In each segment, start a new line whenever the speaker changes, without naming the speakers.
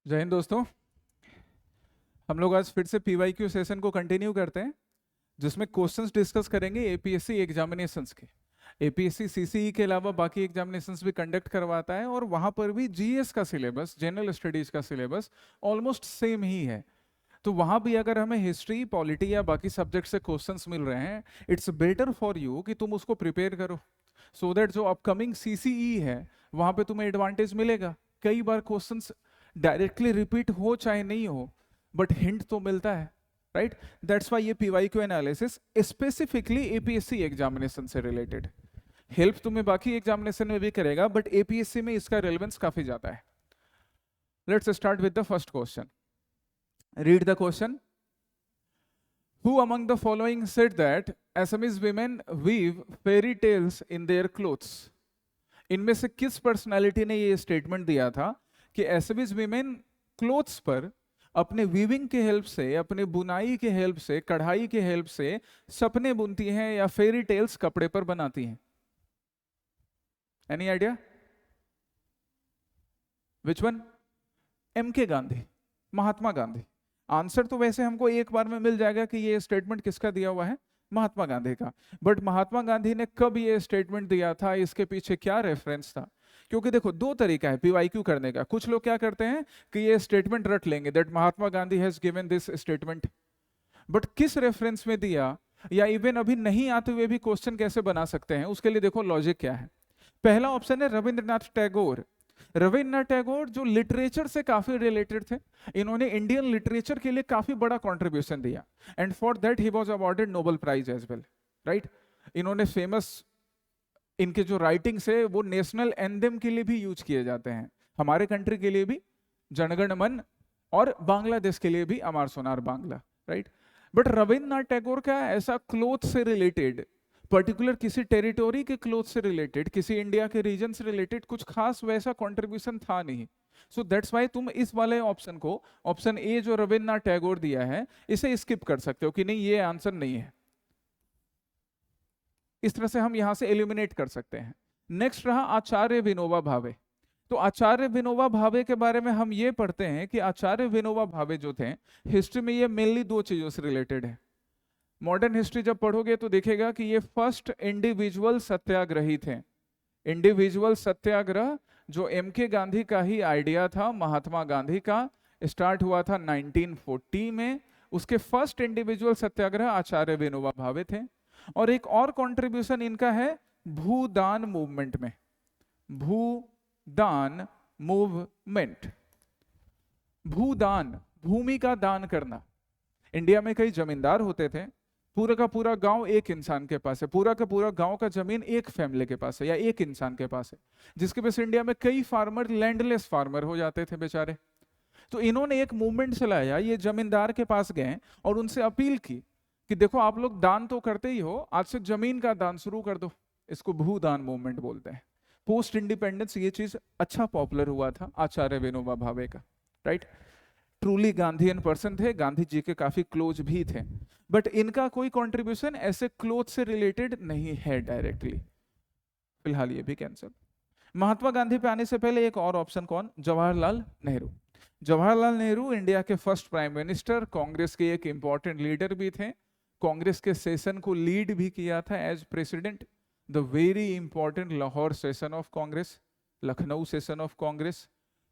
जय हिंद दोस्तों। हम लोग आज फिर से पीवाईक्यू सेशन को कंटिन्यू करते हैं, जिसमें क्वेश्चंस डिस्कस करेंगे एपीएससी एग्जामिनेशंस के। एपीएससी सीसीई के अलावा बाकी एग्जामिनेशंस भी कंडक्ट करवाता है और वहां पर भी जीएस का सिलेबस, जनरल स्टडीज का सिलेबस ऑलमोस्ट सेम ही है। तो वहां भी अगर हमें हिस्ट्री, पॉलिटी या बाकी सब्जेक्ट से क्वेश्चंस मिल रहे हैं, इट्स बेटर फॉर यू कि तुम उसको प्रिपेयर करो, सो दैट जो अपकमिंग सीसीई है वहां पे तुम्हें एडवांटेज मिलेगा। कई बार क्वेश्चंस डायरेक्टली रिपीट हो चाहे नहीं हो, बट हिंट तो मिलता है, राइट? दैट्स वाई ये PYQ analysis specifically APSC examination से रिलेटेड, हेल्प तुम्हें बाकी एग्जामिनेशन में भी करेगा, बट एपीएससी में इसका रेलेवेंस काफी ज्यादा है। Let's start with the first question. Read the question. Who among the following said that Assamese women weave fairy tales in their clothes? इनमें से किस पर्सनालिटी ने ये स्टेटमेंट दिया था कि एसएमईज वीमेन क्लोथ्स पर अपने वीविंग के हेल्प से, अपने बुनाई के हेल्प से, कढ़ाई के हेल्प से सपने बुनती हैं या फेरी टेल्स कपड़े पर बनाती हैं? Any idea? Which one? M K Gandhi, Mahatma Gandhi. Answer तो वैसे हमको एक बार में मिल जाएगा कि ये स्टेटमेंट किसका दिया हुआ है, महात्मा गांधी का। बट महात्मा गांधी ने कब ये स्टेटमेंट दिया था, इसके पीछे क्या रेफरेंस था? क्योंकि देखो, दो तरीका है पीवाईक्यू करने का। कुछ लोग क्या करते हैं कि ये स्टेटमेंट रट लेंगे, that Mahatma Gandhi has given this statement, but किस रेफरेंस में दिया, या इवन अभी नहीं आते हुए भी क्वेश्चन कैसे बना सकते हैं, उसके लिए देखो लॉजिक क्या है। पहला ऑप्शन है रविंद्रनाथ टैगोर। रविन्द्रनाथ टैगोर जो लिटरेचर से काफी रिलेटेड थे, इन्होंने इंडियन लिटरेचर के लिए काफी बड़ा कंट्रीब्यूशन दिया, and for that he was awarded Nobel prize as well, right? इन्होंने फेमस, इनके जो राइटिंग्स है वो नेशनल एंथम के लिए भी यूज किए जाते हैं, हमारे कंट्री के लिए भी जनगण मन, और बांग्लादेश के लिए भी अमार सोनार बांग्ला, राइट? बट रविन्द्रनाथ टैगोर का ऐसा क्लोथ से रिलेटेड, पर्टिकुलर किसी टेरिटोरी के क्लोथ से रिलेटेड, किसी इंडिया के रीजन से रिलेटेड कुछ खास वैसा कंट्रीब्यूशन था नहीं। सो दैट्स वाई तुम इस वाले ऑप्शन को, ऑप्शन ए जो रविन्द्रनाथ टैगोर दिया है, इसे स्किप कर सकते हो कि नहीं, ये आंसर नहीं है। इस तरह से हम यहां से एलिमिनेट कर सकते हैं। नेक्स्ट रहा आचार्य विनोबा भावे। तो आचार्य विनोबा भावे के बारे में हम ये पढ़ते हैं कि आचार्य विनोबा भावे जो थे, हिस्ट्री में ये मेनली दो चीजों से रिलेटेड है। मॉडर्न हिस्ट्री जब पढ़ोगे तो देखेगा कि ये फर्स्ट इंडिविजुअल सत्याग्रही थे। इंडिविजुअल सत्याग्रह जो एम के गांधी का ही आइडिया था, महात्मा गांधी का, स्टार्ट हुआ था 1940 में। उसके फर्स्ट इंडिविजुअल सत्याग्रह आचार्य विनोबा भावे थे। और एक और कंट्रीब्यूशन इनका है भूदान मूवमेंट में। भूदान मूवमेंट, भूदान, भूमि का दान करना। इंडिया में कई जमींदार होते थे, पूरा का पूरा गांव एक इंसान के पास है, पूरा का पूरा गांव का जमीन एक फैमिली के पास है या एक इंसान के पास है, जिसके वजह से इंडिया में कई फार्मर लैंडलेस फार्मर हो जाते थे बेचारे। तो इन्होंने एक मूवमेंट चलाया, ये जमींदार के पास गए और उनसे अपील की कि देखो आप लोग दान तो करते ही हो, आज से जमीन का दान शुरू कर दो। इसको भूदान मूवमेंट बोलते हैं। पोस्ट इंडिपेंडेंस ये चीज अच्छा पॉपुलर हुआ था आचार्य विनोबा भावे का, राइट? ट्रूली गांधीयन पर्सन थे, गांधी जी के काफी क्लोज भी थे, बट इनका कोई कंट्रीब्यूशन ऐसे क्लोथ से रिलेटेड नहीं है डायरेक्टली। फिलहाल ये भी कैंसिल। महात्मा गांधी पे आने से पहले एक और ऑप्शन, कौन? जवाहरलाल नेहरू। जवाहरलाल नेहरू इंडिया के फर्स्ट प्राइम मिनिस्टर, कांग्रेस के एक इंपॉर्टेंट लीडर भी थे, कांग्रेस के सेशन को लीड भी किया था as president. The very important Lahore session of Congress, Lucknow session of Congress,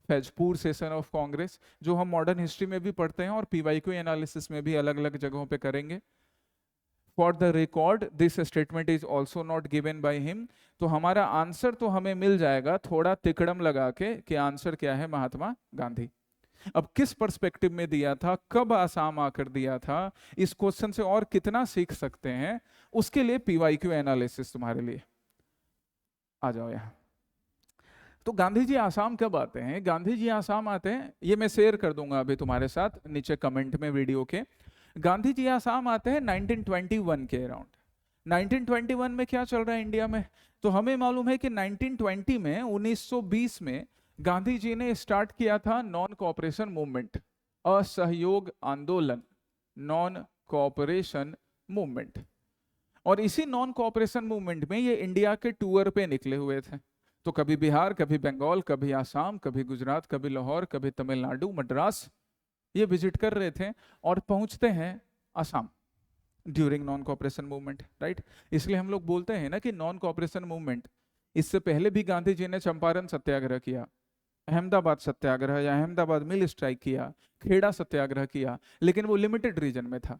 Faizpur session of Congress, जो हम मॉडर्न हिस्ट्री में भी पढ़ते हैं और पीवाईक्यू एनालिसिस में भी अलग अलग जगहों पे करेंगे। For the record this statement is also not given by him. तो हमारा आंसर तो हमें मिल जाएगा थोड़ा तिकड़म लगा के कि आंसर क्या है, महात्मा गांधी। अब किस पर्सपेक्टिव में दिया था, कब आसाम आकर दिया था, इस क्वेश्चन से और कितना सीख सकते हैं, उसके लिए पीवाईक्यू एनालिसिस तुम्हारे लिए। आ जाओ यहां। तो गांधी जी आसाम कब आते हैं? गांधी जी आसाम आते हैं, ये मैं शेयर कर दूंगा अभी तुम्हारे साथ नीचे कमेंट में वीडियो के। गांधी जी आसाम आते हैं 1921 के अराउंड। 1921 में क्या चल रहा है इंडिया में? तो हमें मालूम है कि 1920 में, 1920 में गांधी जी ने स्टार्ट किया था नॉन कोऑपरेशन मूवमेंट, असहयोग आंदोलन, नॉन कोऑपरेशन मूवमेंट। और इसी नॉन कोऑपरेशन मूवमेंट में ये इंडिया के टूर पे निकले हुए थे। तो कभी बिहार, कभी बंगाल, कभी आसाम, कभी गुजरात, कभी लाहौर, कभी तमिलनाडु, मद्रास, ये विजिट कर रहे थे और पहुंचते हैं Assam during non cooperation movement, right. इसलिए हम लोग बोलते हैं ना कि नॉन कॉपरेशन मूवमेंट, इससे पहले भी गांधी जी ने चंपारण सत्याग्रह किया, अहमदाबाद सत्याग्रह या अहमदाबाद मिल स्ट्राइक किया, खेड़ा सत्याग्रह किया, लेकिन वो लिमिटेड रीजन में था।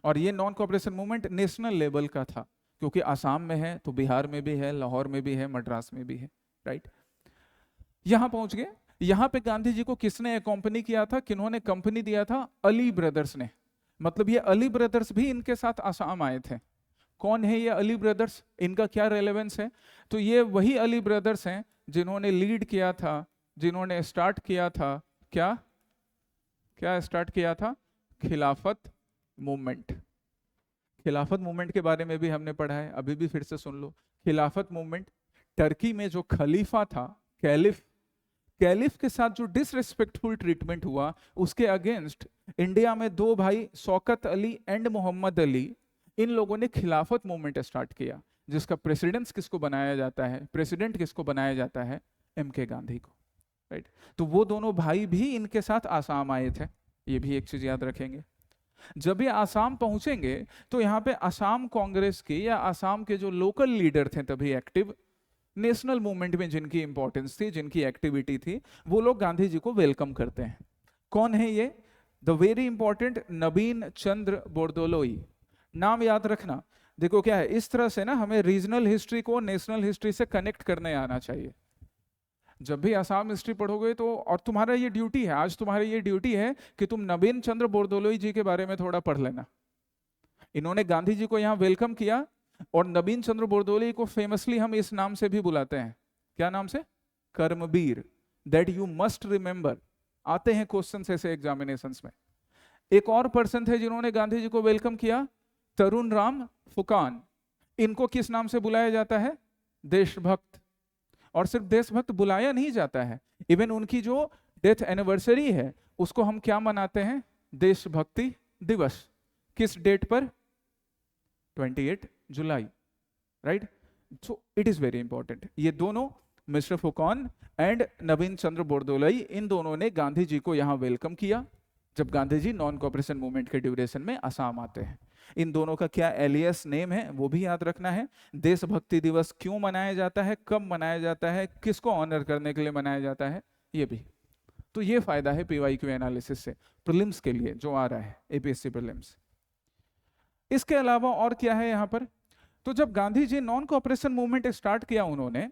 और ये non cooperation movement national level का था, क्योंकि आसाम में है तो बिहार में भी है, लाहौर में भी है, मद्रास में भी है, राइट। यहां पहुंच गए। यहां पे गांधी जी को किसने अकॉम्पनी किया था, किन्होंने कंपनी दिया था? अली ब्रदर्स ने। मतलब ये अली ब्रदर्स भी इनके साथ आसाम आए थे। कौन है ये अली ब्रदर्स, इनका क्या रेलेवेंस है? तो ये वही अली ब्रदर्स हैं जिन्होंने लीड किया था, जिन्होंने स्टार्ट किया था, क्या क्या स्टार्ट किया था? खिलाफत मूवमेंट। खिलाफत मूवमेंट के बारे में भी हमने पढ़ा है, अभी भी फिर से सुन लो। खिलाफत मूवमेंट, टर्की में जो खलीफा था, कैलिफ, कैलिफ के साथ जो डिसरिस्पेक्टफुल ट्रीटमेंट हुआ, उसके अगेंस्ट इंडिया में दो भाई शौकत अली एंड मोहम्मद अली, इन लोगों ने खिलाफत मूवमेंट स्टार्ट किया, जिसका प्रेसिडेंट किसको बनाया जाता है? प्रेसिडेंट किसको बनाया जाता है? MK गांधी को, राइट। तो वो दोनों भाई भी इनके साथ आसाम आए थे, ये भी एक चीज याद रखेंगे। जब ये आसाम पहुंचेंगे तो यहाँ पे आसाम कांग्रेस के या आसाम के जो लोकल लीडर थे तभी एक्टिव, नेशनल मूवमेंट में जिनकी इंपॉर्टेंस थी, जिनकी एक्टिविटी थी, वो लोग गांधी जी को वेलकम करते हैं। कौन है ये? द वेरी इंपॉर्टेंट नबीन चंद्र बोरदोलोई। नाम याद रखना। देखो क्या है, इस तरह से ना हमें रीजनल हिस्ट्री को नेशनल हिस्ट्री से कनेक्ट करने आना चाहिए। जब भी आसाम हिस्ट्री पढ़ोगे तो, और तुम्हारा ये ड्यूटी है, आज तुम्हारी ये ड्यूटी है कि तुम नबीन चंद्र बोरदोलोई जी के बारे में थोड़ा पढ़ लेना। इन्होंने गांधी जी को यहाँ वेलकम किया, और नबीन चंद्र बोरदोलोई को फेमसली हम इस नाम से भी बुलाते हैं। क्या नाम से? कर्मवीर। दैट यू मस्ट रिमेंबर, आते हैं क्वेश्चन ऐसे एग्जामिनेशंस में। एक और पर्सन थे जिन्होंने गांधी जी को वेलकम किया, तरुण राम फुकान। इनको किस नाम से बुलाया जाता है? देशभक्त। और सिर्फ देशभक्त बुलाया नहीं जाता है, इवन उनकी जो डेथ एनिवर्सरी है उसको हम क्या मनाते हैं? देशभक्ति दिवस। किस डेट पर? 28 जुलाई, right. So it is very important. ये दोनों, मिस्टर फुकॉन एंड नवीन चंद्र बोरदोलोई, इन दोनों ने गांधी जी को यहां वेलकम किया जब Gandhi ji non cooperation movement के ड्यूरेशन में आसाम आते हैं। इन दोनों का क्या एलियस नेम है वो भी याद रखना है। देशभक्ति दिवस क्यों मनाया जाता है, कब मनाया जाता है, किसको ऑनर करने के लिए मनाया जाता है, ये भी। तो ये फायदा है PYQ एनालिसिस से प्रीलिम्स के लिए जो आ रहा है, APSC प्रीलिम्स। इसके अलावा और क्या है यहाँ पर? तो जब Gandhi ji non cooperation movement start किया, उन्होंने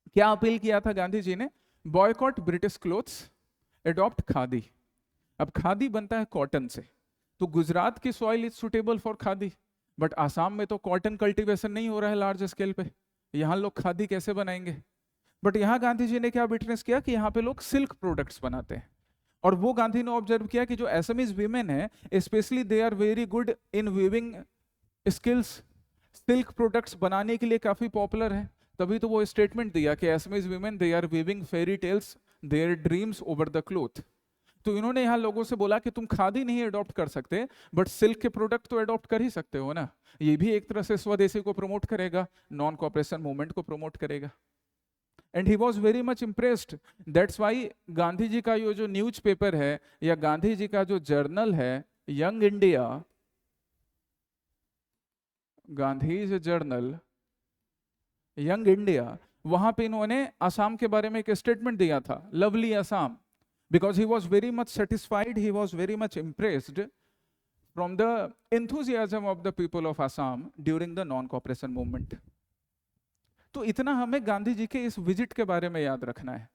क्या अपील किया था गांधी जी ने? Boycott British clothes, adopt khadi. अब खादी बनता है कॉटन से, तो गुजरात की soil is suitable for khadi, but Assam में तो कॉटन कल्टीवेशन नहीं हो रहा है लार्ज स्केल पे, यहाँ लोग खादी कैसे बनाएंगे? बट यहाँ गांधी जी ने क्या विटनेस किया कि यहाँ पे लोग सिल्क प्रोडक्ट्स बनाते हैं। और वो गांधी ने ऑब्जर्व किया कि जो एसएमईज वीमेन है specially, they are very good in weaving skills, silk products बनाने के लिए काफी पॉपुलर है। तभी तो वो स्टेटमेंट दिया कि SMEs women they are weaving fairy tales their dreams over the cloth. तो इन्होंने यहाँ लोगों से बोला कि तुम खादी नहीं अडॉप्ट कर सकते, बट सिल्क के प्रोडक्ट तो अडॉप्ट कर ही सकते हो ना। ये भी एक तरह से स्वदेशी को प्रमोट करेगा, नॉन कॉपरेशन मूवमेंट को प्रमोट करेगा। And he was very much impressed. That's why Gandhi ji का ये जो न्यूज पेपर है या गांधी जी का जो जर्नल है young India, Gandhi journal young India, वहां पे इन्होंने आसाम के बारे में एक स्टेटमेंट दिया था, lovely Assam, because he was very much satisfied, he was very much impressed from the enthusiasm of the people of Assam during the non-cooperation movement. तो इतना हमें गांधी जी के इस विजिट के बारे में याद रखना है,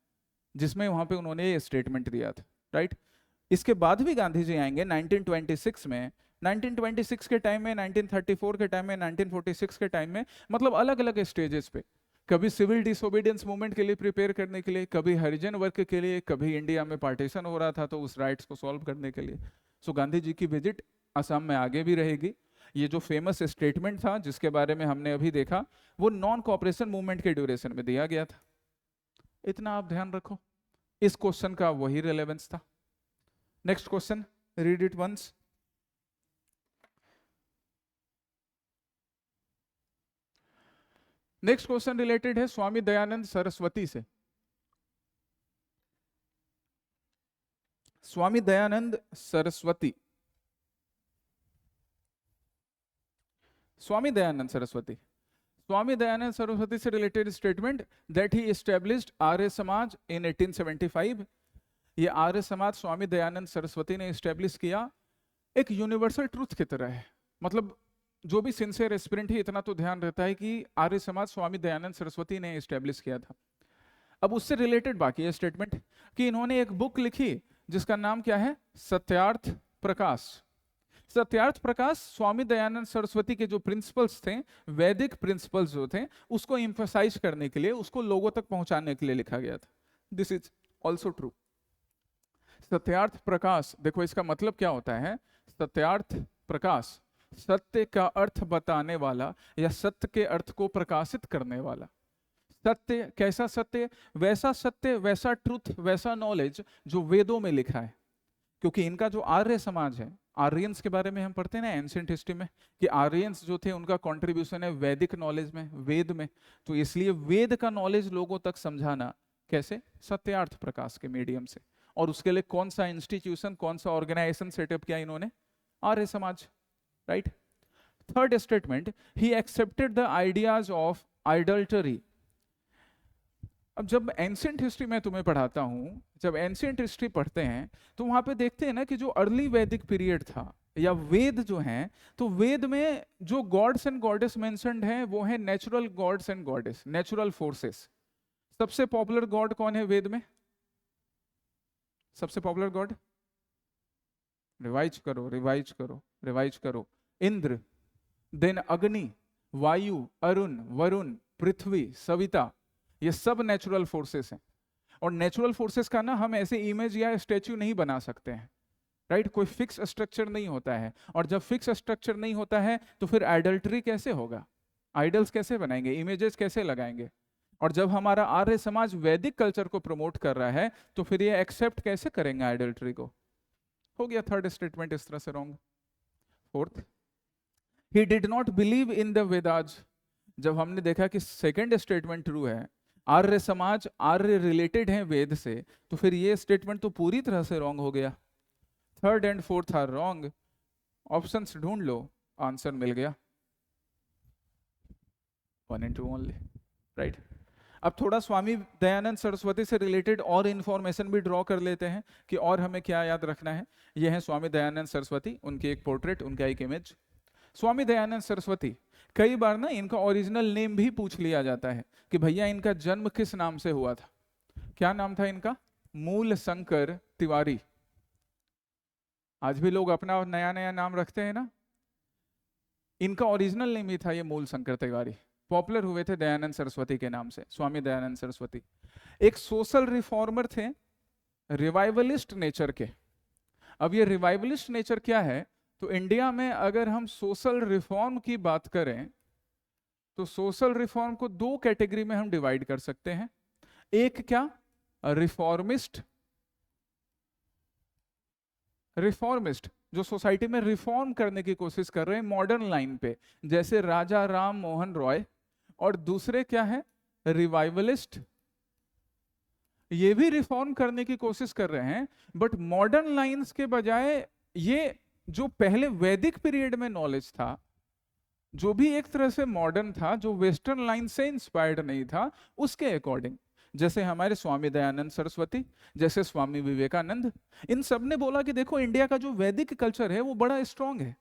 जिसमें वहां पे उन्होंने ये स्टेटमेंट दिया था, राइट। इसके बाद भी गांधी जी आएंगे 1926 में, 1926 के टाइम में, 1934 के टाइम में, 1946 के टाइम में, मतलब अलग अलग स्टेजेस पे, कभी सिविल डिसोबीडियंस मूवमेंट के लिए प्रिपेयर करने के लिए, कभी हरिजन वर्ग के लिए, कभी इंडिया में पार्टीशन हो रहा था तो उस राइट्स को सॉल्व करने के लिए। सो गांधी जी की विजिट असम में आगे भी रहेगी। ये जो फेमस स्टेटमेंट था जिसके बारे में हमने अभी देखा, वो नॉन कॉपरेशन मूवमेंट के ड्यूरेशन में दिया गया था। इतना आप ध्यान रखो, इस क्वेश्चन का वही रिलेवेंस था। Next question, read it once. Next question related है स्वामी दयानंद सरस्वती से। स्वामी दयानंद सरस्वती, स्वामी दयानंद सरस्वती, स्वामी दयानंद सरस्वती से related statement that he established Arya Samaj in 1875। ये आर्य समाज स्वामी दयानंद सरस्वती ने एस्टेब्लिश किया, एक यूनिवर्सल ट्रूथ की तरह है। मतलब जो भी सिंसियर एस्पिरेंट है इतना तो ध्यान रहता है कि आर्य समाज स्वामी दयानंद सरस्वती ने एस्टेब्लिश किया था। अब उससे रिलेटेड बाकी है स्टेटमेंट कि इन्होंने एक बुक लिखी जिसका नाम क्या है, सत्यार्थ प्रकाश। सत्यार्थ प्रकाश स्वामी दयानंद सरस्वती के जो प्रिंसिपल्स थे, वैदिक प्रिंसिपल्स जो थे, उसको एम्फसाइज करने के लिए, उसको लोगों तक पहुंचाने के लिए लिखा गया था। This is also true. Satyarth Prakash, देखो इसका मतलब क्या होता है, सत्यार्थ प्रकाश, सत्य का अर्थ बताने वाला या सत्य के अर्थ को प्रकाशित करने वाला। सत्य, कैसा सत्य? वैसा सत्य, वैसा ट्रुथ, वैसा नॉलेज जो वेदों में लिखा है। क्योंकि इनका जो आर्य समाज है, आर्यंस के बारे में हम पढ़ते हैं ना एंशिएंट हिस्ट्री में कि आर्यंस जो थे उनका कंट्रीब्यूशन है वैदिक नॉलेज में, वेद में। तो इसलिए वेद का नॉलेज लोगों तक समझाना कैसे? सत्यार्थ प्रकाश के मीडियम से। और उसके लिए कौन सा इंस्टीट्यूशन, कौन सा ऑर्गेनाइजेशन सेटअप किया इन्होंने? Arya Samaj, right. Third statement, he accepted the ideas of idolatry. अब जब एंशिएंट हिस्ट्री में तुम्हें पढ़ाता हूं, जब एंशिएंट हिस्ट्री पढ़ते हैं तो वहां पे देखते हैं ना कि जो अर्ली वैदिक पीरियड था या वेद जो हैं, तो वेद में जो गॉड्स एंड गॉडेस मेंशन्ड हैं वो है natural gods and goddess, natural forces. सबसे पॉपुलर गॉड कौन है वेद में? सबसे पॉपुलर गॉड, रिवाइज करो रिवाइज करो रिवाइज करो। इंद्र, देन अग्नि, वायु, अरुण, वरुण, पृथ्वी, सविता, ये सब नेचुरल फोर्सेस हैं। और नेचुरल फोर्सेस का ना हम ऐसे इमेज या स्टैच्यू नहीं बना सकते हैं, राइट। कोई फिक्स स्ट्रक्चर नहीं होता है, और जब फिक्स स्ट्रक्चर नहीं होता है तो फिर आइडल्ट्री कैसे होगा? आइडल्स कैसे बनाएंगे, इमेजेस कैसे लगाएंगे? और जब हमारा आर्य समाज वैदिक कल्चर को प्रमोट कर रहा है तो फिर ये एक्सेप्ट कैसे करेंगे आइडल्ट्री को? हो गया थर्ड स्टेटमेंट इस तरह से wrong. Fourth, he did not believe in the Vedas. जब हमने देखा कि सेकेंड स्टेटमेंट ट्रू है, आर्य समाज आर्य रिलेटेड है वेद से, तो फिर ये स्टेटमेंट तो पूरी तरह से रॉन्ग हो गया। Third and fourth are wrong. Options ढूंढ लो, आंसर मिल गया, 1 and 2 ओनली, राइट। अब थोड़ा स्वामी दयानंद सरस्वती से रिलेटेड और इंफॉर्मेशन भी ड्रॉ कर लेते हैं कि और हमें क्या याद रखना है। ये है स्वामी दयानंद सरस्वती, उनकी एक पोर्ट्रेट, उनका एक इमेज। स्वामी दयानंद सरस्वती, कई बार ना इनका ओरिजिनल नेम भी पूछ लिया जाता है कि भैया इनका जन्म किस नाम से हुआ था? क्या नाम था इनका? मूल शंकर तिवारी। आज भी लोग अपना नया नया नाम रखते हैं ना, इनका ओरिजिनल नेम ही था ये मूल शंकर तिवारी। पॉपुलर हुए थे दयानंद सरस्वती के नाम से, स्वामी दयानंद सरस्वती। एक सोशल रिफॉर्मर थे, रिवाइवलिस्ट नेचर के। अब ये रिवाइवलिस्ट नेचर क्या है? तो इंडिया में अगर हम सोशल रिफॉर्म की बात करें तो सोशल रिफॉर्म को दो कैटेगरी में हम डिवाइड कर सकते हैं। एक क्या? रिफॉर्मिस्ट। रिफॉर्मिस्ट जो सोसाइटी में रिफॉर्म करने की कोशिश कर रहे हैं मॉडर्न लाइन पे, जैसे राजा राम मोहन रॉय। और दूसरे क्या है? रिवाइवलिस्ट। ये भी रिफॉर्म करने की कोशिश कर रहे हैं बट मॉडर्न लाइंस के बजाय ये जो पहले वैदिक पीरियड में नॉलेज था, जो भी एक तरह से मॉडर्न था, जो वेस्टर्न लाइन से इंस्पायर्ड नहीं था, उसके अकॉर्डिंग। जैसे हमारे स्वामी दयानंद सरस्वती, जैसे स्वामी विवेकानंद, इन सब ने बोला कि देखो इंडिया का जो वैदिक कल्चर है वो बड़ा स्ट्रांग है,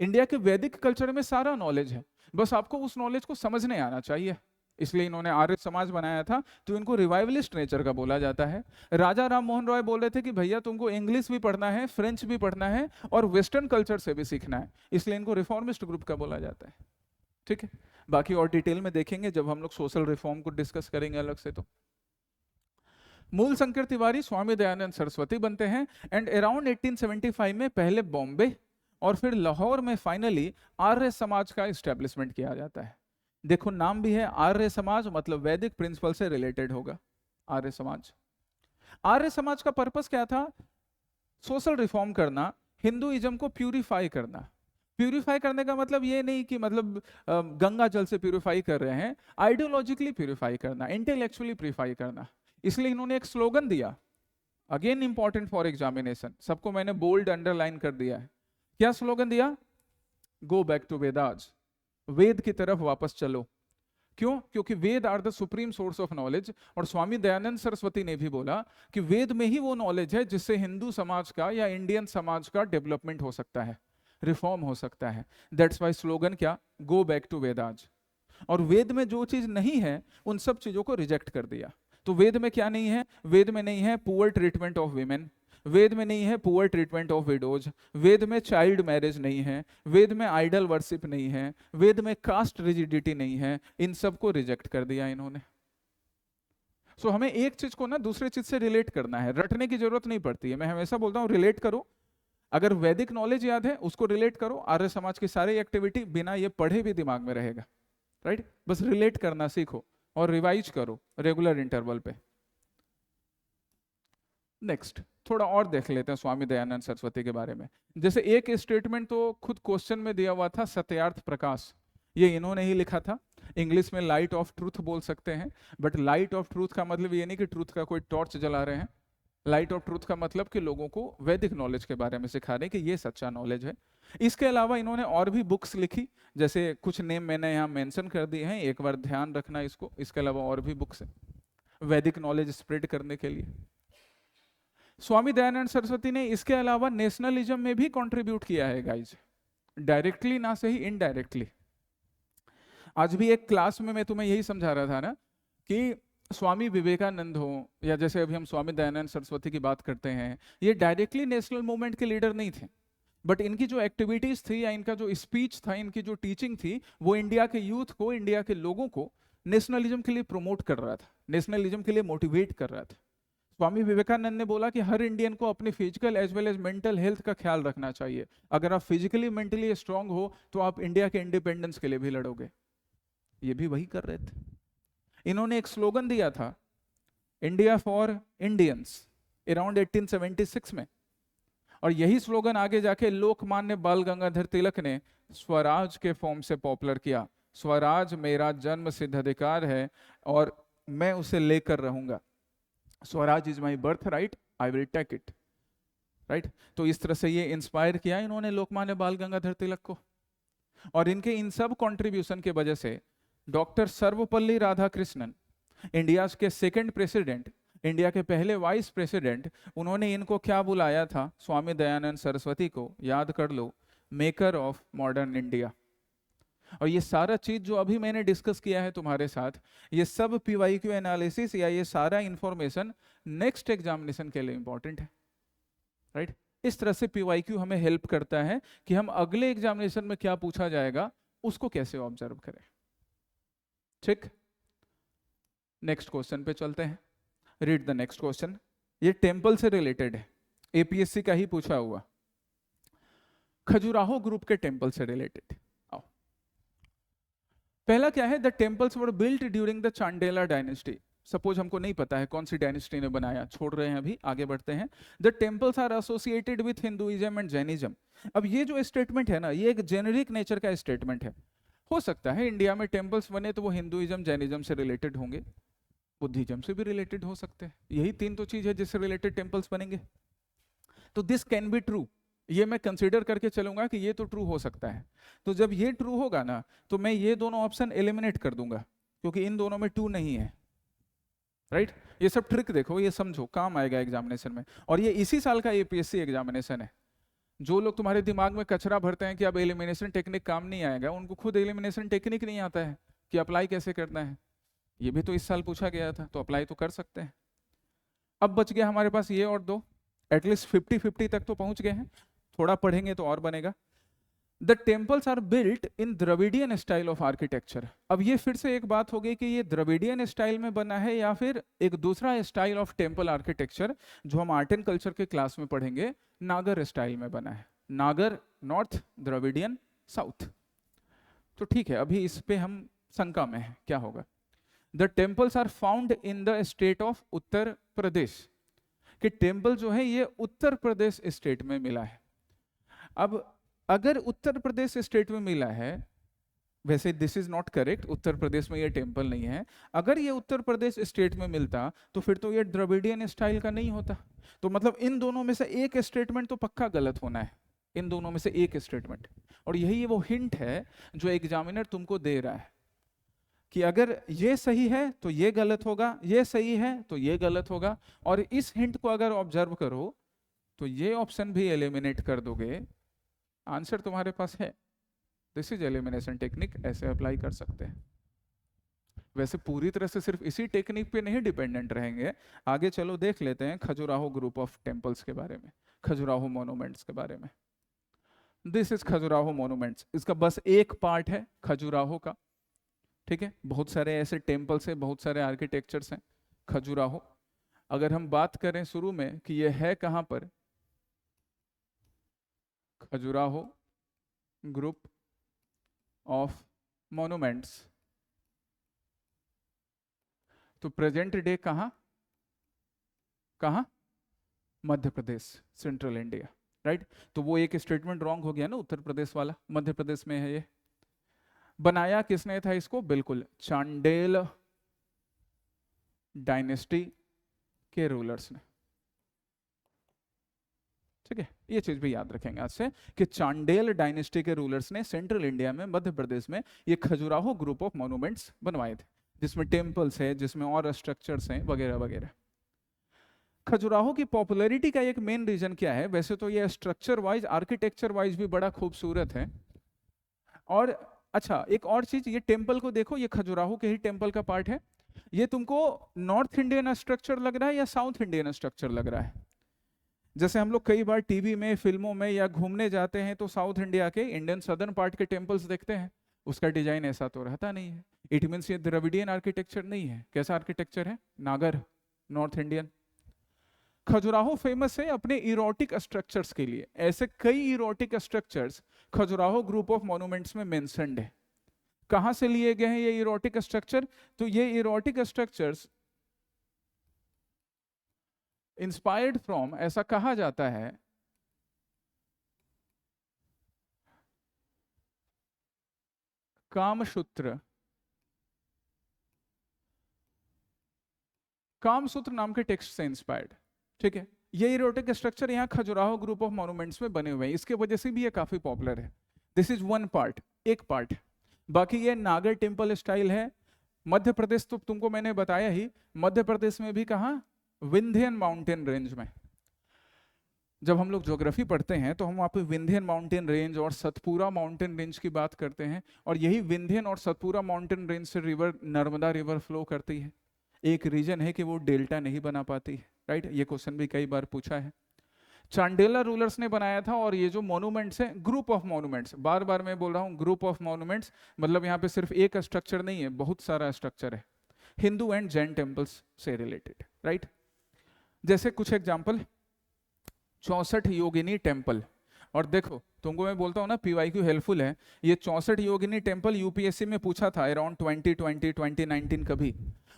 इंडिया के वैदिक कल्चर में सारा नॉलेज है, बस आपको उस नॉलेज को समझने आना चाहिए। इसलिए इन्होंने आर्य समाज बनाया था। तो इनको रिवाइवलिस्ट नेचर का बोला जाता है। राजा राम मोहन रॉय बोल रहे थे कि भैया तुमको इंग्लिश भी पढ़ना है, फ्रेंच भी पढ़ना है और वेस्टर्न कल्चर से भी सीखना है, इसलिए इनको रिफॉर्मिस्ट ग्रुप का बोला जाता है। ठीक है, बाकी और डिटेल में देखेंगे जब हम लोग सोशल रिफॉर्म को डिस्कस करेंगे अलग से। तो मूल शंकर तिवारी स्वामी दयानंद सरस्वती बनते हैं एंड अराउंड 1875 में पहले बॉम्बे और फिर लाहौर में फाइनली आर्य समाज का इस्टेब्लिशमेंट किया जाता है। देखो नाम भी है आर्य समाज, मतलब वैदिक प्रिंसिपल से रिलेटेड होगा आर्य समाज। आर्य समाज का पर्पस क्या था? सोशल रिफॉर्म करना, हिंदुइज्म को प्यूरिफाई करना। प्यूरिफाई करने का मतलब ये नहीं कि मतलब गंगा जल से प्यूरिफाई कर रहे हैं, आइडियोलॉजिकली प्यूरिफाई करना, इंटेलेक्चुअली प्यूरिफाई करना। इसलिए इन्होंने एक स्लोगन दिया, अगेन इंपॉर्टेंट फॉर एग्जामिनेशन, सबको मैंने बोल्ड अंडरलाइन कर दिया है। क्या स्लोगन दिया? Go back to Vedas, Veda की तरफ वापस चलो। क्यों? क्योंकि Veda are the supreme source of knowledge. और स्वामी दयानंद सरस्वती ने भी बोला कि वेद में ही वो नॉलेज है जिससे हिंदू समाज का या इंडियन समाज का डेवलपमेंट हो सकता है, रिफॉर्म हो सकता है। दैट्स वाई स्लोगन क्या? Go back to Vedas. और वेद में जो चीज नहीं है उन सब चीजों को रिजेक्ट कर दिया। तो वेद में क्या नहीं है? वेद में नहीं है पुअर ट्रीटमेंट ऑफ वीमेन, वेद में नहीं है पुअर ट्रीटमेंट ऑफ विडोज, वेद में चाइल्ड मैरिज नहीं है, वेद में आइडल वर्शिप नहीं है, वेद में कास्ट रिजिडिटी नहीं है। इन सब को रिजेक्ट कर दिया इन्होंने। सो हमें एक चीज को ना दूसरे चीज से रिलेट करना है, रटने की जरूरत नहीं पड़ती है। मैं हमेशा बोलता हूँ रिलेट करो। अगर वैदिक नॉलेज याद है उसको रिलेट करो, आर्य समाज की सारी एक्टिविटी बिना ये पढ़े भी दिमाग में रहेगा, राइट? बस रिलेट करना सीखो और रिवाइज करो रेगुलर इंटरवल पे। नेक्स्ट थोड़ा और देख लेते हैं स्वामी दयानंद सरस्वती के बारे में। जैसे एक स्टेटमेंट तो खुद क्वेश्चन में दिया हुआ था, सत्यार्थ प्रकाश, ये इन्होंने ही लिखा था। इंग्लिश में लाइट ऑफ ट्रूथ बोल सकते हैं, बट लाइट ऑफ ट्रूथ का मतलब ये नहीं कि ट्रूथ का कोई टॉर्च जला रहे हैं। लाइट ऑफ ट्रूथ का मतलब कि लोगों को वैदिक नॉलेज के बारे में सिखा रहे हैं कि ये सच्चा नॉलेज है। इसके अलावा इन्होंने और भी बुक्स लिखी, जैसे कुछ नेम मैंने यहाँ मेंशन कर दिए हैं, एक बार ध्यान रखना इसको। इसके अलावा और भी बुक्स हैं वैदिक नॉलेज स्प्रेड करने के लिए। स्वामी दयानंद सरस्वती ने इसके अलावा नेशनलिज्म में भी कंट्रीब्यूट किया है गाइज, डायरेक्टली ना सही इनडायरेक्टली। आज भी एक क्लास में मैं तुम्हें यही समझा रहा था ना कि स्वामी विवेकानंद हो या जैसे अभी हम स्वामी दयानंद सरस्वती की बात करते हैं, ये डायरेक्टली नेशनल मूवमेंट के लीडर नहीं थे, बट इनकी जो एक्टिविटीज थी या इनका जो स्पीच था, इनकी जो टीचिंग थी, वो इंडिया के यूथ को, इंडिया के लोगों को नेशनलिज्म के लिए प्रमोट कर रहा था, नेशनलिज्म के लिए मोटिवेट कर रहा था। स्वामी विवेकानंद ने बोला कि हर इंडियन को अपनी physical as well as mental health का ख्याल रखना चाहिए। अगर आप फिजिकली मेंटली स्ट्रांग हो तो आप इंडिया के इंडिपेंडेंस के लिए भी लड़ोगे। ये भी वही कर रहे थे। इन्होंने एक स्लोगन दिया था, इंडिया फॉर इंडियंस, अराउंड 1876 में। और यही स्लोगन आगे जाके लोकमान्य बाल गंगाधर तिलक ने स्वराज के फॉर्म से पॉपुलर किया। स्वराज मेरा जन्म सिद्ध अधिकार है और मैं उसे लेकर रहूंगा। Swaraj is my birth right, I will take it, right? तो इस तरह से ये इंस्पायर किया इन्होंने लोकमान्य बाल गंगाधर तिलक को। और इनके इन सब कंट्रीब्यूशन के वजह से डॉक्टर सर्वपल्ली राधाकृष्णन, इंडिया के सेकंड प्रेसिडेंट, इंडिया के पहले वाइस प्रेसिडेंट, उन्होंने इनको क्या बुलाया था? स्वामी दयानंद सरस्वती को, याद कर लो, मेकर ऑफ मॉडर्न इंडिया। और ये सारा चीज जो अभी मैंने डिस्कस किया है तुम्हारे साथ, ये सब पीवाईक्यू एनालिसिस या ये सारा इंफॉर्मेशन नेक्स्ट एग्जामिनेशन के लिए इंपॉर्टेंट है, राइट? इस तरह से पीवाईक्यू हमें हेल्प करता है कि हम अगले एग्जामिनेशन में क्या पूछा जाएगा उसको कैसे ऑब्जर्व करें। ठीक, नेक्स्ट क्वेश्चन पे चलते हैं। Read the next question. ये टेंपल से रिलेटेड है, एपीएससी का ही पूछा हुआ, खजुराहो ग्रुप के टेंपल से रिलेटेड। आओ, पहला क्या है? The temples were built during the Chandela dynasty. Suppose हमको नहीं पता है कौन सी डायनेस्टी ने बनाया, छोड़ रहे हैं अभी, आगे बढ़ते हैं। The temples are associated with Hinduism and Jainism. अब ये जो स्टेटमेंट है ना, ये एक जेनेरिक नेचर का स्टेटमेंट है। हो सकता है इंडिया में टेंपल्स बने तो वो हिंदुइज्म जैनिज्म से रिलेटेड होंगे, बुद्धिज्म से भी रिलेटेड हो सकते हैं। यही तीन तो चीज है जिससे रिलेटेड टेंपल्स बनेंगे। तो दिस कैन बी ट्रू, ये मैं कंसीडर करके चलूंगा कि ये तो ट्रू हो सकता है। तो जब ये ट्रू होगा ना, तो मैं ये दोनों ऑप्शन एलिमिनेट कर दूंगा, क्योंकि इन दोनों में ट्रू नहीं है, राइट? ये सब ट्रिक देखो, ये समझो, काम आएगा एग्जामिनेशन में। और ये इसी साल का एपीएससी एग्जामिनेशन है। जो लोग तुम्हारे दिमाग में कचरा भरते हैं कि अब एलिमिनेशन टेक्निक काम नहीं आएगा, उनको खुद एलिमिनेशन टेक्निक नहीं आता है कि अप्लाई कैसे करना है। ये भी तो इस साल पूछा गया था, तो अप्लाई तो कर सकते हैं। अब बच गया हमारे पास ये और दो, एटलीस्ट 50-50 तक तो पहुंच गए हैं, थोड़ा पढ़ेंगे तो और बनेगा। The temples are built in Dravidian style of architecture. अब ये फिर से एक बात हो गई कि ये द्रविडियन स्टाइल में बना है या फिर एक दूसरा स्टाइल ऑफ टेम्पल आर्किटेक्चर जो हम आर्ट एंड कल्चर के क्लास में पढ़ेंगे, नागर स्टाइल में बना है। नागर नॉर्थ, द्रविडियन साउथ। तो ठीक है, अभी इस पे हम शंका में है, क्या होगा? The temples are found in the state of Uttar Pradesh, कि टेम्पल जो है ये उत्तर प्रदेश स्टेट में मिला है। अब अगर उत्तर प्रदेश स्टेट में मिला है, वैसे this is not correct, Uttar Pradesh में ये टेम्पल नहीं है, अगर ये उत्तर प्रदेश स्टेट में मिलता तो फिर तो ये द्रविडियन स्टाइल का नहीं होता। तो मतलब इन दोनों में से एक स्टेटमेंट तो पक्का गलत होना है, इन दोनों में से एक स्टेटमेंट। और यही वो हिंट है जो एग्जामिनर तुमको दे रहा है कि अगर ये सही है तो ये गलत होगा, ये सही है तो ये गलत होगा। और इस हिंट को अगर ऑब्जर्व करो तो ये ऑप्शन भी एलिमिनेट कर दोगे, आंसर तुम्हारे पास है। दिस इज एलिमिनेशन टेक्निक, ऐसे अप्लाई कर सकते हैं। वैसे पूरी तरह से सिर्फ इसी टेक्निक पे नहीं डिपेंडेंट रहेंगे, आगे चलो देख लेते हैं खजुराहो ग्रुप ऑफ टेम्पल्स के बारे में, खजुराहो मोनूमेंट्स के बारे में। दिस इज खजुराहो मोनूमेंट्स, इसका बस एक पार्ट है खजुराहो का, ठीक है। बहुत सारे ऐसे टेम्पल्स हैं, बहुत सारे आर्किटेक्चर्स हैं खजुराहो। अगर हम बात करें शुरू में कि ये है कहां पर, खजुराहो ग्रुप ऑफ मोनूमेंट्स, तो प्रेजेंट डे कहां कहां, Madhya Pradesh, central India, right. तो वो एक स्टेटमेंट रॉन्ग हो गया ना, उत्तर प्रदेश वाला, मध्य प्रदेश में है ये। बनाया किसने था इसको, बिल्कुल चांडेल डायनेस्टी के रूलर्स ने, ठीक है। ये चीज भी याद रखेंगे आज से कि चांडेल डायनेस्टी के रूलर्स ने सेंट्रल इंडिया में, मध्य प्रदेश में ये खजुराहो ग्रुप ऑफ मॉन्यूमेंट्स बनवाए थे, जिसमें टेम्पल्स है, जिसमें और स्ट्रक्चर्स हैं वगैरह वगैरह। खजुराहो की पॉपुलैरिटी का एक मेन रीजन क्या है, वैसे तो ये स्ट्रक्चर वाइज, आर्किटेक्चर वाइज भी बड़ा खूबसूरत है। और अच्छा एक और चीज, ये टेम्पल को देखो, ये खजुराहो के ही टेम्पल का पार्ट है। ये तुमको नॉर्थ इंडियन स्ट्रक्चर लग रहा है या साउथ इंडियन स्ट्रक्चर लग रहा है? जैसे हम लोग कई बार टीवी में, फिल्मों में या घूमने जाते हैं तो साउथ इंडिया के, इंडियन सदर्न पार्ट के टेम्पल्स देखते हैं, उसका डिजाइन ऐसा तो रहता नहीं है। इट मीन्स ये द्रविडियन आर्किटेक्चर नहीं है। कैसा आर्किटेक्चर है? नागर, नॉर्थ इंडियन। खजुराहो फेमस है अपने इरोटिक स्ट्रक्चर्स के लिए, ऐसे कई erotic structures Khajuraho group of monuments में मेंशन्ड है। कहां से लिए गए हैं ये इरोटिक स्ट्रक्चर? तो ये इरोटिक स्ट्रक्चर्स इंस्पायर्ड फ्रॉम, ऐसा कहा जाता है, कामसूत्र, कामसूत्र नाम के टेक्स्ट से इंस्पायर्ड, ठीक है। ये इरोटिक स्ट्रक्चर यहाँ खजुराहो ग्रुप ऑफ मॉन्यूमेंट्स में बने हुए हैं, इसके वजह से भी ये काफी पॉपुलर है। दिस इज वन पार्ट, एक पार्ट। बाकी ये नागर टेम्पल स्टाइल है। मध्य प्रदेश तो तुमको मैंने बताया ही, मध्य प्रदेश में भी कहा, विंध्यन माउंटेन रेंज में। जब हम लोग ज्योग्राफी पढ़ते हैं तो हम वहाँ पे विंध्यन माउंटेन रेंज और सतपुरा माउंटेन रेंज की बात करते हैं, और यही विंध्यन और सतपुरा माउंटेन रेंज से रिवर, नर्मदा रिवर फ्लो करती है। एक रीजन है कि वो डेल्टा नहीं बना पाती है, राइट। ये क्वेश्चन भी कई बार पूछा है। चांडेला रूलर्स ने बनाया था, और ये जो मॉन्यूमेंट्स हैं, ग्रुप ऑफ मॉन्यूमेंट्स, बार बार मैं बोल रहा हूँ ग्रुप ऑफ मॉन्यूमेंट्स, मतलब यहाँ पे सिर्फ एक स्ट्रक्चर नहीं है, बहुत सारा स्ट्रक्चर है, हिंदू एंड जैन टेम्पल्स से रिलेटेड, राइट। जैसे कुछ एग्जाम्पल, 64 योगिनी टेम्पल। और देखो तुमको मैं बोलता हूँ ना, पीवाईक्यू हेल्पफुल है, ये 64 योगिनी टेम्पल यूपीएससी में पूछा था अराउंड 2020 2019 कभी।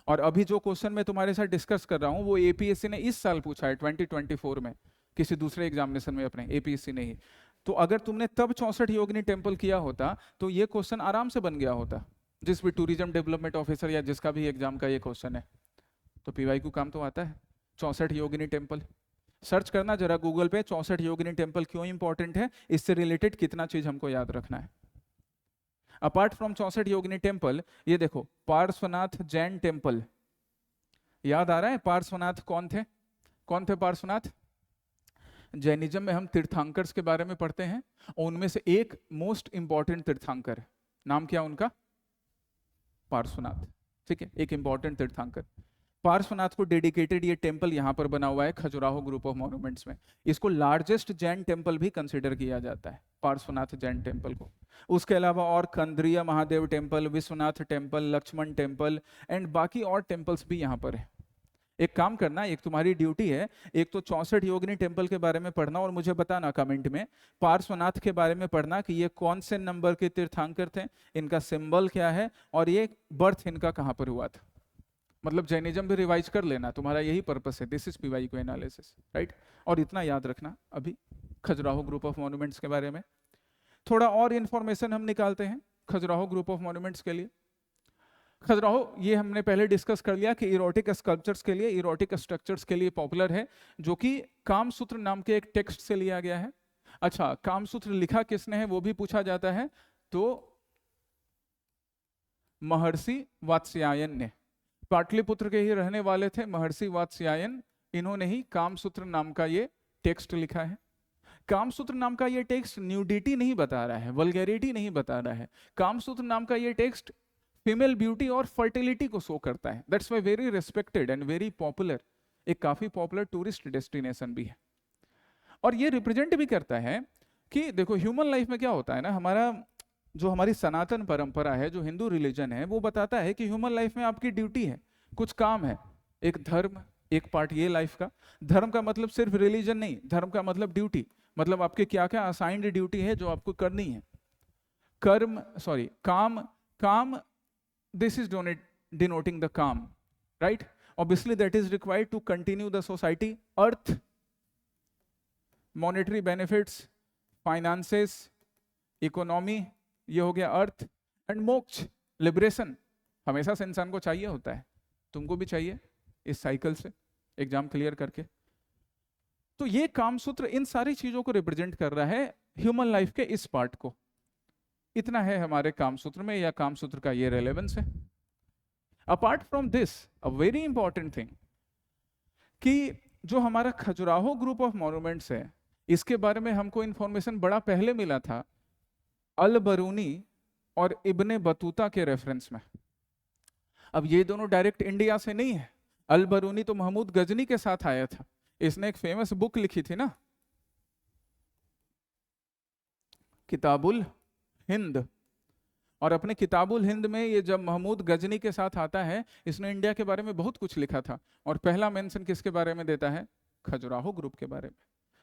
और अभी जो क्वेश्चन मैं तुम्हारे साथ डिस्कस कर रहा हूँ वो एपीएससी ने इस साल पूछा है 2024 में, किसी दूसरे एग्जामिनेशन में अपने, एपीएससी ने ही। तो अगर तुमने तब 64 योगिनी टेम्पल किया होता तो ये क्वेश्चन आराम से बन गया होता, जिस भी टूरिज्म डेवलपमेंट ऑफिसर या जिसका भी एग्जाम का ये क्वेश्चन है। तो पीवाईक्यू काम तो आता है। 64 योगिनी टेम्पल सर्च करना जरा गूगल पे, 64 योगिनी टेम्पल क्यों इंपॉर्टेंट है, इससे रिलेटेड कितना चीज हमको याद रखना है। अपार्ट फ्रॉम 64 योगिनी टेम्पल, ये देखो पार्श्वनाथ जैन टेम्पल, याद आ रहा है? पार्श्वनाथ कौन थे? कौन थे पार्श्वनाथ? जैनिज्म में हम तीर्थंकर्स के बारे में पढ़ते हैं, उनमें से एक मोस्ट इंपॉर्टेंट तीर्थंकर, नाम क्या उनका? पार्श्वनाथ, ठीक है, एक इंपॉर्टेंट तीर्थंकर। पार्श्वनाथ को डेडिकेटेड ये टेम्पल यहाँ पर बना हुआ है खजुराहो ग्रुप ऑफ मॉन्यूमेंट्स में। इसको लार्जेस्ट जैन टेम्पल भी कंसिडर किया जाता है, पार्श्वनाथ जैन टेम्पल को। उसके अलावा और Kandariya Mahadev temple, Vishwanath temple, Lakshman temple and बाकी और टेम्पल्स भी यहाँ पर है। एक काम करना, एक तुम्हारी ड्यूटी है, एक तो 64 योगिनी टेम्पल के बारे में पढ़ना और मुझे बताना कमेंट में, पार्श्वनाथ के बारे में पढ़ना कि ये कौन से नंबर के तीर्थंकर थे, इनका सिंबल क्या है, और ये बर्थ इनका कहाँ पर हुआ था। मतलब जैनिज्म भी रिवाइज कर लेना, तुम्हारा यही पर्पस है। This is PYQ analysis, right. और इतना याद रखना अभी खजुराहो ग्रुप ऑफ मॉन्यूमेंट्स के बारे में। थोड़ा और इंफॉर्मेशन हम निकालते हैं खजुराहो ग्रुप ऑफ मॉन्यूमेंट्स के लिए। खजुराहो ये हमने पहले डिस्कस कर लिया कि इरोटिक स्कल्पचर्स के लिए, इरोटिक स्ट्रक्चर्स के लिए पॉपुलर है, जो कि कामसूत्र नाम के एक टेक्स्ट से लिया गया है। अच्छा, कामसूत्र लिखा किसने है वो भी पूछा जाता है, तो महर्षि वात्स्यायन ने। पाटलिपुत्र के ही रहने वाले थे महर्षि वात्स्यायन, इन्होंने ही कामसूत्र नाम का ये टेक्स्ट लिखा है। कामसूत्र नाम का ये टेक्स्ट न्यूडिटी नहीं बता रहा है, वल्गैरिटी नहीं बता रहा है। कामसूत्र नाम का ये टेक्स्ट फीमेल ब्यूटी और फर्टिलिटी को शो करता है। That's why very respected and very popular, एक काफी पॉपुलर टूरिस्ट डेस्टिनेशन भी है। और ये रिप्रेजेंट भी करता है कि देखो ह्यूमन लाइफ में क्या होता है ना, हमारा जो हमारी सनातन परंपरा है, जो हिंदू रिलीजन है, वो बताता है कि ह्यूमन लाइफ में आपकी ड्यूटी है, कुछ काम है। एक धर्म, एक पार्ट ये लाइफ का। धर्म का मतलब सिर्फ रिलीजन नहीं, धर्म का मतलब ड्यूटी, मतलब आपके क्या क्या असाइंड ड्यूटी है जो आपको करनी है। कर्म, सॉरी, काम, काम, this is denoting the calm, right? Obviously that is required to continue the society. Earth, monetary benefits, finances, economy, ये हो गया अर्थ। एंड मोक्ष, लिबरेशन, हमेशा से इंसान को चाहिए होता है, तुमको भी चाहिए इस साइकिल से एग्जाम क्लियर करके। तो ये कामसूत्र इन सारी चीजों को रिप्रेजेंट कर रहा है, ह्यूमन लाइफ के इस पार्ट को। इतना है हमारे कामसूत्र में, या कामसूत्र का ये रेलेवेंस है। Apart from this, a very important thing, कि जो हमारा खजुराहो ग्रुप ऑफ मॉन्यूमेंट्स है, इसके बारे में हमको इंफॉर्मेशन बड़ा पहले मिला था अल बरूनी और इब्ने बतूता के रेफरेंस में। अब ये दोनों डायरेक्ट इंडिया से नहीं है। अल बरूनी तो महमूद गजनी के साथ आया था, इसने एक फेमस बुक लिखी थी ना, किताबुल हिंद। और अपने किताबुल हिंद में ये जब महमूद गजनी के साथ आता है, इसने इंडिया के बारे में बहुत कुछ लिखा था। और पहला मेंशन किसके बारे में देता है? खजुराहो ग्रुप के बारे में।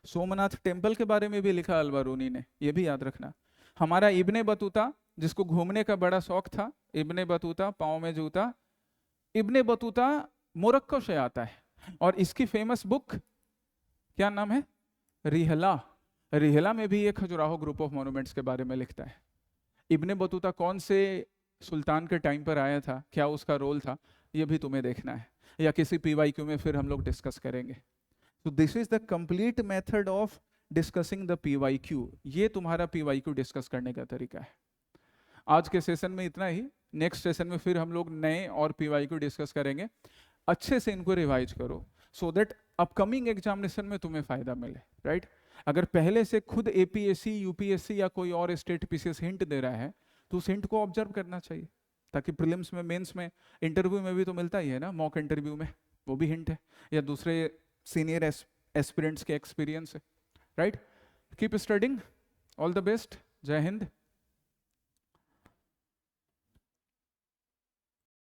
सोमनाथ टेम्पल के बारे में भी लिखा अल बरूनी ने, ये भी याद रखना। हमारा इब्ने बतूता, जिसको घूमने का बड़ा शौक था, इब्ने बतूता, पाँव में जूता, इब्ने बतूता मोरक्को से आता है। और इसकी फेमस बुक क्या नाम है? रिहला। रिहला में भी ये खजुराहो ग्रुप ऑफ मॉन्यूमेंट्स के बारे में लिखता है। इब्ने बतूता कौन से सुल्तान के टाइम पर आया था, क्या उसका रोल था, ये भी तुम्हें देखना है, या किसी पीवाईक्यू में फिर हम लोग डिस्कस करेंगे। तो this is the complete method of discussing the PYQ. ये तुम्हारा पीवाईक्यू डिस्कस करने का तरीका है। आज के सेशन में इतना ही, नेक्स्ट सेशन में फिर हम लोग नए और पीवाईक्यू डिस्कस करेंगे। अच्छे से इनको रिवाइज करो, सो दैट अपकमिंग एग्जामिनेशन में तुम्हें फायदा मिले, राइट? अगर पहले से खुद एपीएससी, यूपीएससी या कोई और स्टेट पीसीएस हिंट दे रहा है, तो उस हिंट को ऑब्जर्व करना चाहिए, ताकि प्रीलिम्स में, मेंस में, इंटरव्यू में भी तो मिलता ही है ना, मॉक इंटरव्यू में वो भी हिंट है, या दूसरे सीनियर एस्पिरेंट्स के एक्सपीरियंस है, right? Keep studying, all the best, जय हिंद।